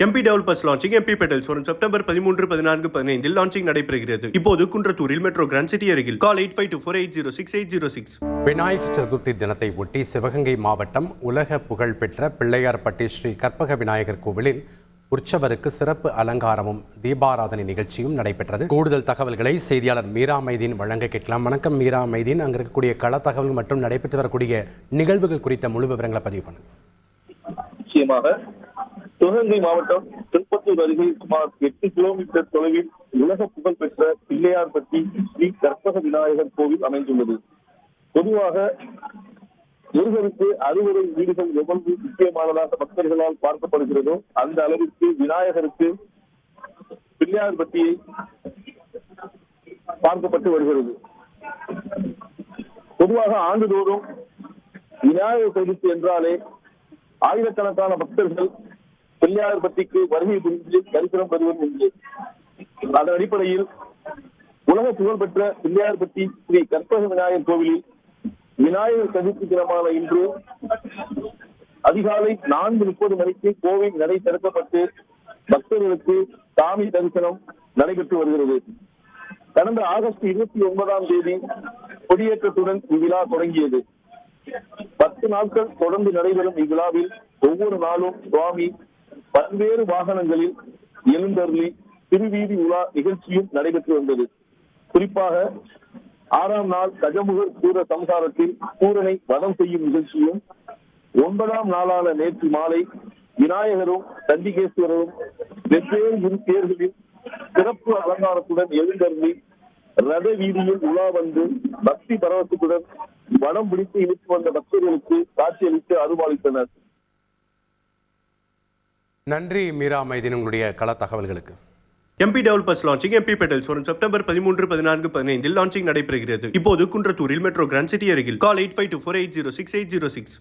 MP Developers launching MP Petals வரும் September 13, 14, 15 launching நடைபெறுகிறது. இப்போது குன்றத்தூரில் மெட்ரோ கிராண்ட் சிட்டி அருகில். கால் 8524806806. விநாயகர் சதுர்த்தி தினத்தை ஒட்டி சிவகங்கை மாவட்டம் உலக புகழ்பெற்ற பிள்ளையார்பட்டி ஸ்ரீ கற்பக விநாயகர் கோவிலில் உற்சவருக்கு சிறப்பு அலங்காரமும் தீபாராதனை நிகழ்ச்சியும் நடைபெற்றது. கூடுதல் தகவல்களை செய்தியாளர் மீரா மைதீன் வழங்க கேட்கலாம். வணக்கம் மீரா மைதீன், அங்க இருக்கக்கூடிய கள தகவல் மற்றும் நடைபெற்று வரக்கூடிய நிகழ்வுகள் குறித்த முழு விவரங்களை பதிவு பண்ணுங்க. நிச்சயமாக சிவகங்கை மாவட்டம் திருப்பத்தூர் அருகே சுமார் 8 கிலோமீட்டர் தொலைவில் உலக புகழ்பெற்ற பிள்ளையார்பட்டி ஸ்ரீ கற்பக விநாயகர் கோவில் அமைந்துள்ளது. பொதுவாக முருகனுக்கு அறுவடை வீடுகள் எவ்வளவு முக்கியமானதாக பக்தர்களால் பார்க்கப்படுகிறதோ அந்த அளவிற்கு விநாயகருக்கு பிள்ளையார்பட்டியை பார்க்கப்பட்டு வருகிறது. பொதுவாக ஆண்டுதோறும் விநாயகர் சதுர்த்தி என்றாலே ஆயிரக்கணக்கான பக்தர்கள் பிள்ளையார்பட்டிக்கு வருகை புரிந்து தரிசனம் பெறுவது உண்டு. அதன் அடிப்படையில் உலக புகழ்பெற்ற பிள்ளையார்பட்டி ஸ்ரீ கற்பக விநாயகர் கோவிலில் விநாயகர் சதுர்த்தி தினமான இன்று அதிகாலை 4:30 மணிக்கு கோவில் நடை திறக்கப்பட்டு பக்தர்களுக்கு சாமி தரிசனம் நடைபெற்று வருகிறது. கடந்த ஆகஸ்ட் 29ஆம் தேதி கொடியேற்றத்துடன் இவ்விழா தொடங்கியது. 10 நாட்கள் தொடர்ந்து நடைபெறும் இவ்விழாவில் ஒவ்வொரு நாளும் சுவாமி பல்வேறு வாகனங்களில் எழுந்தருளி திருவீதி உலா நிகழ்ச்சியும் நடைபெற்று வந்தது. குறிப்பாக 6ஆம் நாள் கஜமுகர் சூர சம்சாரத்தில் சூரனை வதம் செய்யும் நிகழ்ச்சியும், 9ஆம் நாளான நேற்று மாலை விநாயகரும் சண்டிகேஸ்வரரும் வெவ்வேறு இரு தேர்களில் சிறப்பு அலங்காரத்துடன் எழுந்தருளி ரத வீதியில் உலா வந்து பக்தி பரவசத்துடன் வடம் பிடித்து இழுத்து வந்த பக்தர்களுக்கு காட்சியளித்து அருள்பாலித்தனர். நன்றி மீரா மைதீன், உங்களுடைய கள தகவல்களுக்கு. MP Developers launching MP Petals வரும் செப்டம்பர் 13, 14, 15 லான்ச்சிங் நடைபெறுகிறது. இப்போது குன்றத்தூரில் மெட்ரோ கிராண்ட் சிட்டி அருகில். கால் 8524806806.